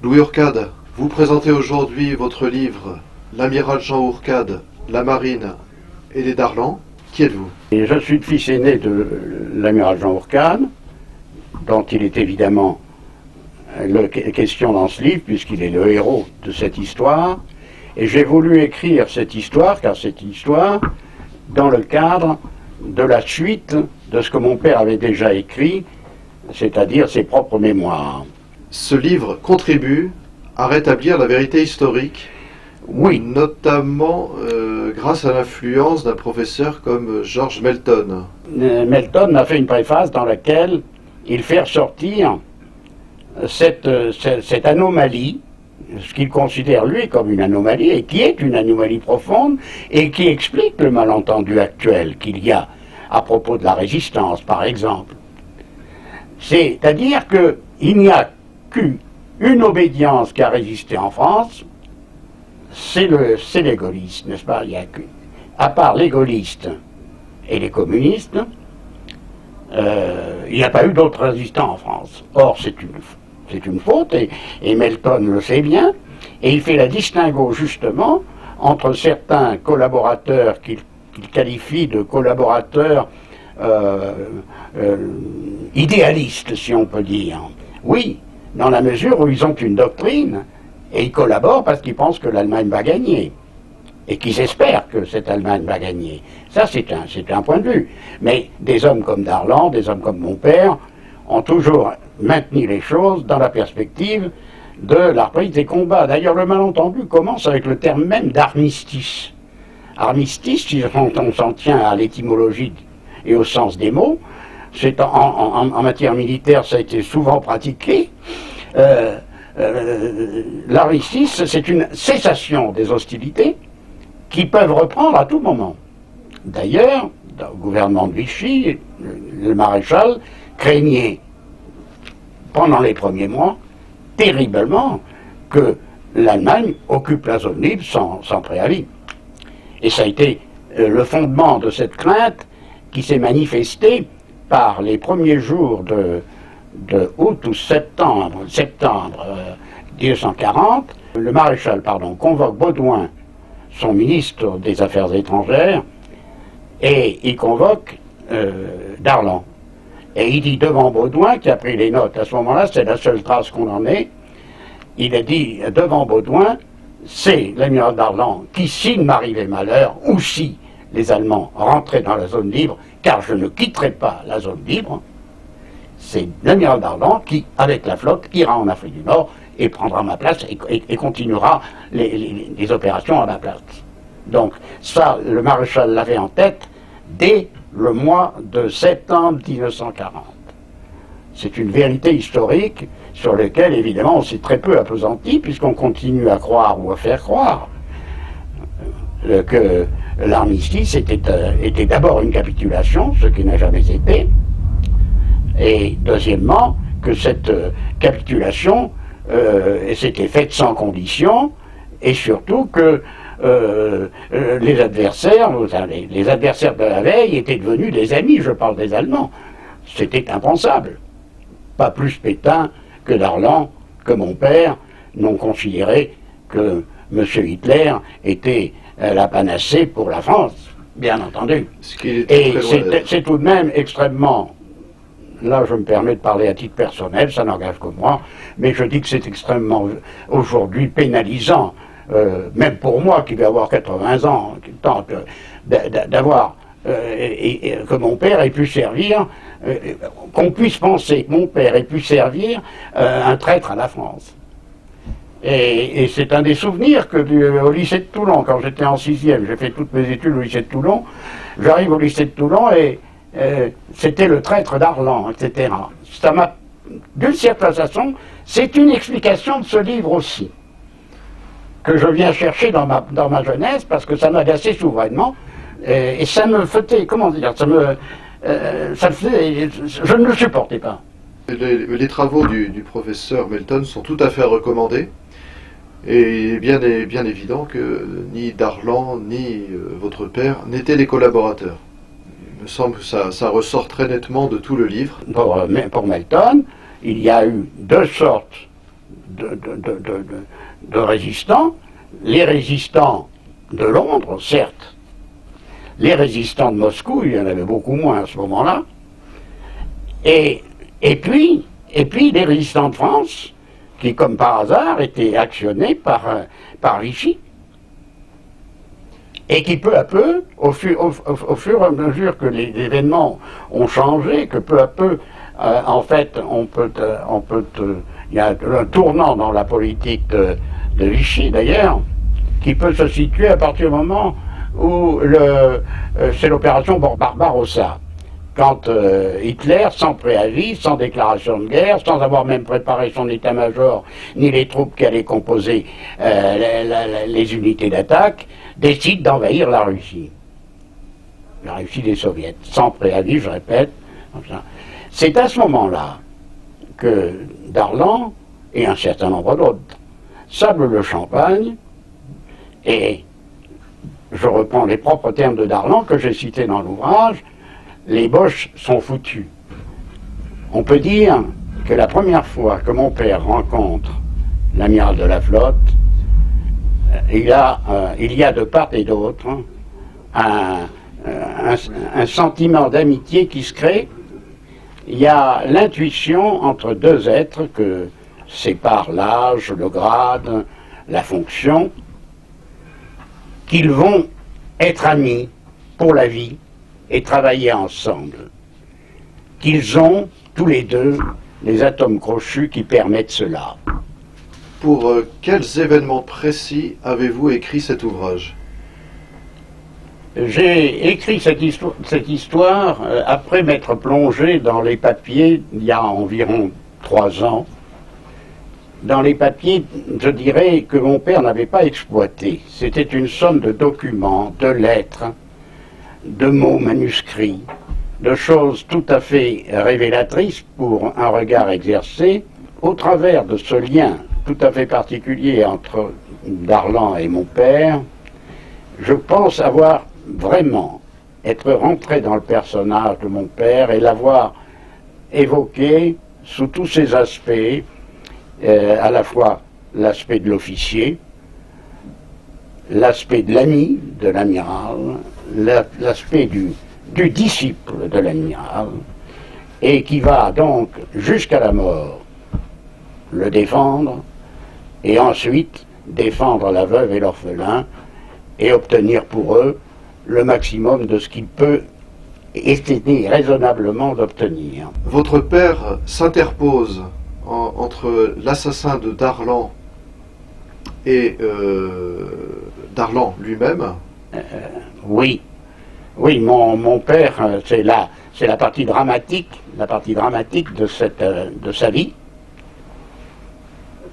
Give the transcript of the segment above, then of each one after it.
Louis Ourcade, vous présentez aujourd'hui votre livre L'amiral Jean Ourcade, la marine et les Darlans. Qui êtes-vous? Et je suis le fils aîné de l'amiral Jean Ourcade, dont il est évidemment question dans ce livre, puisqu'il est le héros de cette histoire. Et j'ai voulu écrire cette histoire, car cette histoire, dans le cadre de la suite de ce que mon père avait déjà écrit, c'est-à-dire ses propres mémoires. Ce livre contribue à rétablir la vérité historique, Oui, notamment grâce à l'influence d'un professeur comme George Melton. Melton a fait une préface dans laquelle il fait ressortir cette anomalie, ce qu'il considère lui comme une anomalie, et qui est une anomalie profonde, et qui explique le malentendu actuel qu'il y a à propos de la résistance, par exemple. C'est-à-dire qu'il n'y a qu'une obédience qui a résisté en France, c'est les gaullistes, n'est-ce pas? À part les gaullistes et les communistes, il n'y a pas eu d'autres résistants en France. Or, c'est une faute, et Melton le sait bien, et il fait la distinguo justement entre certains collaborateurs qu'il qualifie de collaborateurs idéalistes, si on peut dire. Oui, dans la mesure où ils ont une doctrine, et ils collaborent parce qu'ils pensent que l'Allemagne va gagner, et qu'ils espèrent que cette Allemagne va gagner. Ça, c'est un point de vue. Mais des hommes comme Darlan, des hommes comme mon père, ont toujours maintenu les choses dans la perspective de la reprise des combats. D'ailleurs, le malentendu commence avec le terme même d'armistice. Armistice, si on s'en tient à l'étymologie et au sens des mots, c'est en matière militaire, ça a été souvent pratiqué. L'armistice, c'est une cessation des hostilités qui peuvent reprendre à tout moment. D'ailleurs, dans le gouvernement de Vichy, le maréchal craignait, pendant les premiers mois, terriblement, que l'Allemagne occupe la zone libre sans préavis. Et ça a été le fondement de cette crainte qui s'est manifestée par les premiers jours de août ou septembre 1940. Le maréchal, convoque Baudouin, son ministre des Affaires étrangères, et il convoque Darlan. Et il dit devant Baudouin, qui a pris les notes à ce moment-là, c'est la seule trace qu'on en ait, il a dit devant Baudouin, c'est l'amiral Darlan qui, s'il m'arrivait malheur, ou si les Allemands rentraient dans la zone libre, car je ne quitterai pas la zone libre, c'est l'amiral Darlan qui, avec la flotte, ira en Afrique du Nord et prendra ma place et continuera les opérations à ma place. Donc ça, le maréchal l'avait en tête dès le mois de septembre 1940. C'est une vérité historique sur laquelle, évidemment, on s'est très peu appesanti, puisqu'on continue à croire ou à faire croire que l'armistice était d'abord une capitulation, ce qui n'a jamais été, et deuxièmement, que cette capitulation s'était faite sans condition, et surtout que les adversaires de la veille étaient devenus des amis, je parle des Allemands. C'était impensable. Pas plus Pétain que Darlan, que mon père, n'ont considéré que M. Hitler était la panacée pour la France, bien entendu. Et c'est tout de même extrêmement, là je me permets de parler à titre personnel, ça n'engage que moi, mais je dis que c'est extrêmement aujourd'hui pénalisant, même pour moi qui vais avoir 80 ans, qui tente d'avoir, que mon père ait pu servir, qu'on puisse penser que mon père ait pu servir un traître à la France. Et c'est un des souvenirs que au lycée de Toulon, quand j'étais en 6e, j'ai fait toutes mes études au lycée de Toulon, j'arrive au lycée de Toulon et c'était le traître d'Arlan, etc. Ça m'a, d'une certaine façon, c'est une explication de ce livre aussi, que je viens chercher dans ma jeunesse, parce que ça m'agaçait souverainement, et ça me faisait, comment dire, je ne le supportais pas. Les travaux du professeur Melton sont tout à fait recommandés, et il est bien évident que ni Darlan ni votre père n'étaient des collaborateurs. Il me semble que ça ressort très nettement de tout le livre. Pour Melton, il y a eu deux sortes de résistants, les résistants de Londres, certes, les résistants de Moscou, il y en avait beaucoup moins à ce moment-là, et puis les résistants de France, qui, comme par hasard, étaient actionnés par Vichy, et qui, peu à peu, au fur et à mesure que les événements ont changé, que peu à peu, en fait, il y a un tournant dans la politique de Vichy, d'ailleurs, qui peut se situer à partir du moment où c'est l'opération Barbarossa. Quand Hitler, sans préavis, sans déclaration de guerre, sans avoir même préparé son état-major, ni les troupes qui allaient composer les unités d'attaque, décide d'envahir la Russie des Soviets, sans préavis, je répète. C'est à ce moment-là que Darlan, et un certain nombre d'autres, sablent le champagne, et je reprends les propres termes de Darlan que j'ai cités dans l'ouvrage, les Boches sont foutus. On peut dire que la première fois que mon père rencontre l'amiral de la flotte, il y a de part et d'autre un sentiment d'amitié qui se crée. Il y a l'intuition entre deux êtres que séparent l'âge, le grade, la fonction, qu'ils vont être amis pour la vie et travailler ensemble, qu'ils ont tous les deux les atomes crochus qui permettent cela. Pour quels événements précis avez-vous écrit cet ouvrage? J'ai écrit cette histoire après m'être plongé dans les papiers il y a environ 3 ans, dans les papiers, je dirais, que mon père n'avait pas exploités. C'était une somme de documents, de lettres, de mots manuscrits, de choses tout à fait révélatrices pour un regard exercé au travers de ce lien tout à fait particulier entre Darlan et mon père. Je pense avoir vraiment être rentré dans le personnage de mon père et l'avoir évoqué sous tous ses aspects, à la fois l'aspect de l'officier, l'aspect de l'ami de l'amiral, l'aspect du disciple de l'amiral, et qui va donc jusqu'à la mort le défendre, et ensuite défendre la veuve et l'orphelin, et obtenir pour eux le maximum de ce qu'il peut estimer raisonnablement d'obtenir. Votre père s'interpose entre l'assassin de Darlan et Darlan lui-même. Oui, mon père, c'est la partie dramatique de sa vie.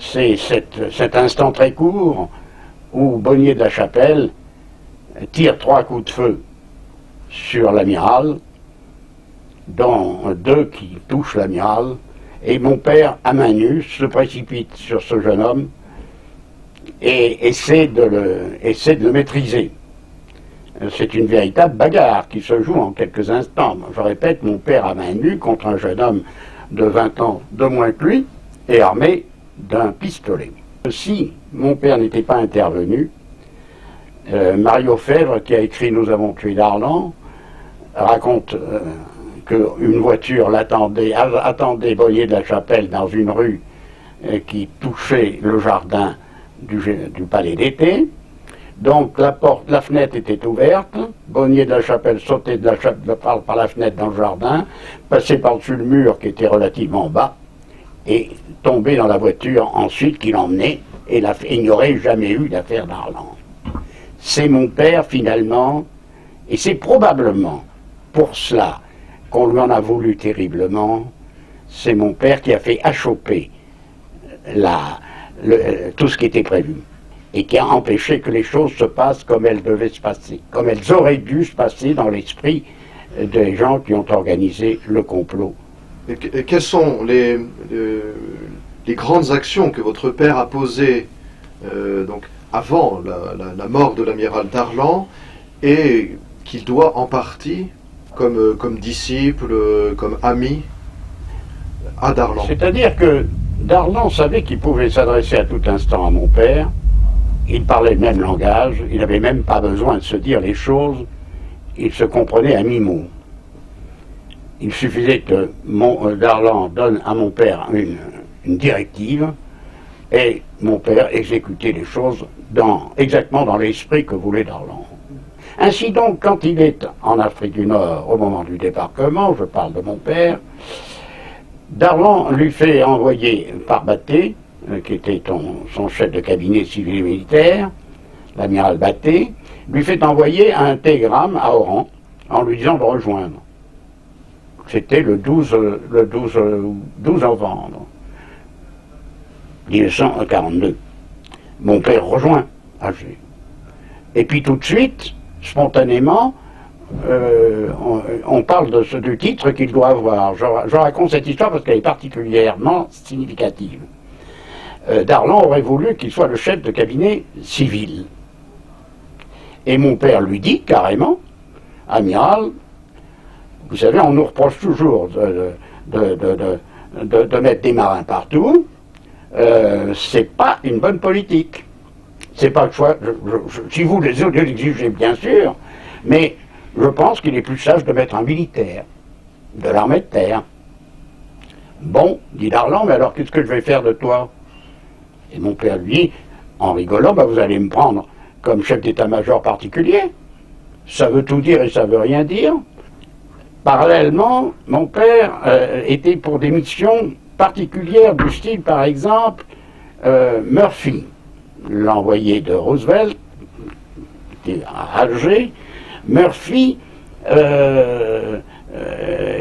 C'est cet instant très court où Bonnier de la Chapelle tire 3 coups de feu sur l'amiral, dont 2 qui touchent l'amiral, et mon père, à main nue, se précipite sur ce jeune homme et essaie de le maîtriser. C'est une véritable bagarre qui se joue en quelques instants. Je répète, mon père à main nue contre un jeune homme de 20 ans de moins que lui et armé d'un pistolet. Si mon père n'était pas intervenu, Mario Fèvre, qui a écrit Nous avons tué Darlan, raconte qu'une voiture attendait Bonnier de la Chapelle dans une rue qui touchait le jardin du palais d'été. Donc la fenêtre était ouverte, Bonnier de la Chapelle sautait par la fenêtre dans le jardin, passait par-dessus le mur qui était relativement bas, et tombait dans la voiture ensuite qui l'emmenait, et il n'y aurait jamais eu d'affaire Darlan. C'est mon père finalement, et c'est probablement pour cela qu'on lui en a voulu terriblement, c'est mon père qui a fait achoper tout ce qui était prévu, et qui a empêché que les choses se passent comme elles devaient se passer, comme elles auraient dû se passer dans l'esprit des gens qui ont organisé le complot. Et quelles sont les grandes actions que votre père a posées donc avant la mort de l'amiral Darlan, et qu'il doit en partie, comme disciple, comme ami, à Darlan? C'est-à-dire que Darlan savait qu'il pouvait s'adresser à tout instant à mon père. Il parlait le même langage, il n'avait même pas besoin de se dire les choses, il se comprenait à mi-mot. Il suffisait que Darlan donne à mon père une directive, et mon père exécutait les choses exactement dans l'esprit que voulait Darlan. Ainsi donc, quand il est en Afrique du Nord, au moment du débarquement, je parle de mon père, Darlan lui fait envoyer par Batté, qui était son chef de cabinet civil et militaire, l'amiral Batté, lui fait envoyer un télégramme à Oran en lui disant de rejoindre. C'était le 12 novembre 1942. Mon père rejoint Alger. Et puis tout de suite, spontanément, on parle du titre qu'il doit avoir. Je raconte cette histoire parce qu'elle est particulièrement significative. Darlan aurait voulu qu'il soit le chef de cabinet civil. Et mon père lui dit carrément, amiral, vous savez, on nous reproche toujours de mettre des marins partout. C'est pas une bonne politique. C'est pas le choix. Si vous les exigez, bien sûr, mais je pense qu'il est plus sage de mettre un militaire de l'armée de terre. Bon, dit Darlan, mais alors qu'est-ce que je vais faire de toi? Et mon père lui dit, en rigolant, vous allez me prendre comme chef d'état-major particulier. Ça veut tout dire et ça veut rien dire. Parallèlement, mon père était pour des missions particulières du style, par exemple, Murphy, l'envoyé de Roosevelt, qui était à Alger. Murphy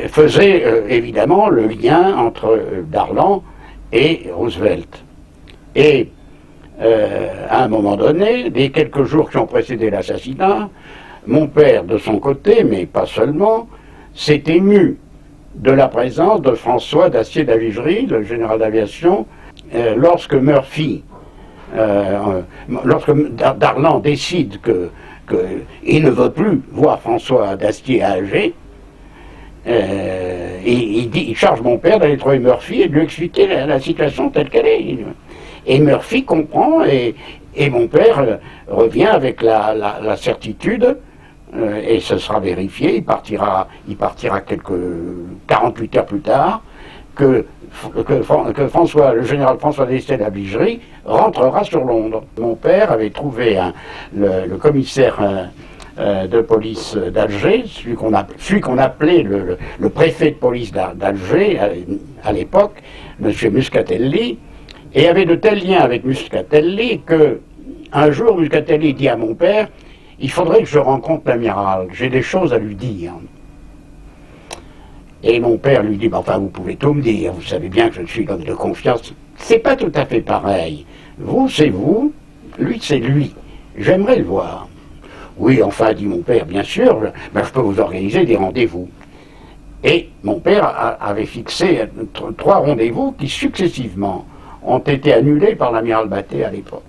faisait évidemment le lien entre Darlan et Roosevelt. Et à un moment donné, les quelques jours qui ont précédé l'assassinat, mon père, de son côté, mais pas seulement, s'est ému de la présence de François d'Astier-Lavigerie, le général d'aviation, lorsque Darlan décide qu'il ne veut plus voir François d'Astier à Alger, il charge mon père d'aller trouver Murphy et de lui expliquer la situation telle qu'elle est. Et Murphy comprend et mon père revient avec la certitude, et ce sera vérifié, il partira quelques 48 heures plus tard, que le général François d'Astier-Lavigerie rentrera sur Londres. Mon père avait trouvé le commissaire de police d'Alger, celui qu'on appelait le préfet de police d'Alger à l'époque, M. Muscatelli, et avait de tels liens avec Muscatelli que un jour Muscatelli dit à mon père, il faudrait que je rencontre l'amiral, j'ai des choses à lui dire. Et mon père lui dit, enfin vous pouvez tout me dire, vous savez bien que je suis l'homme de confiance. C'est pas tout à fait pareil. Vous, c'est vous, lui, c'est lui. J'aimerais le voir. Oui, enfin, dit mon père, bien sûr, je peux vous organiser des rendez-vous. Et mon père avait fixé 3 rendez-vous qui successivement ont été annulés par l'amiral Batté à l'époque.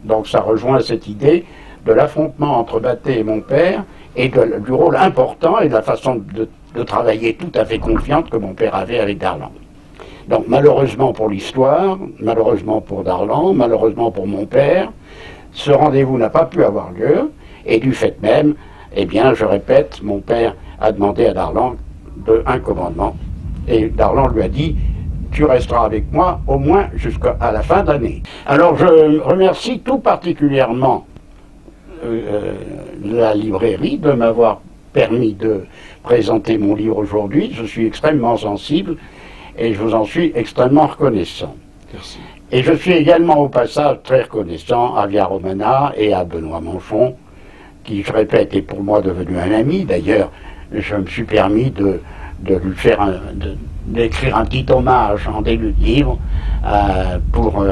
Donc ça rejoint cette idée de l'affrontement entre Batté et mon père et du rôle important et de la façon de travailler tout à fait confiante que mon père avait avec Darlan. Donc malheureusement pour l'histoire, malheureusement pour Darlan, malheureusement pour mon père, ce rendez-vous n'a pas pu avoir lieu et du fait même, eh bien je répète, mon père a demandé à Darlan un commandement et Darlan lui a dit tu resteras avec moi au moins jusqu'à la fin d'année. Alors je remercie tout particulièrement la librairie de m'avoir permis de présenter mon livre aujourd'hui. Je suis extrêmement sensible et je vous en suis extrêmement reconnaissant. Merci. Et je suis également au passage très reconnaissant à Via Romana et à Benoît Manchon, qui, je répète, est pour moi devenu un ami. D'ailleurs, je me suis permis d'écrire un petit hommage en début de livre pour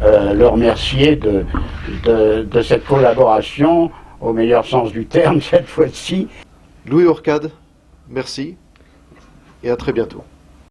le remercier de cette collaboration au meilleur sens du terme cette fois-ci. Louis Orcade, merci et à très bientôt.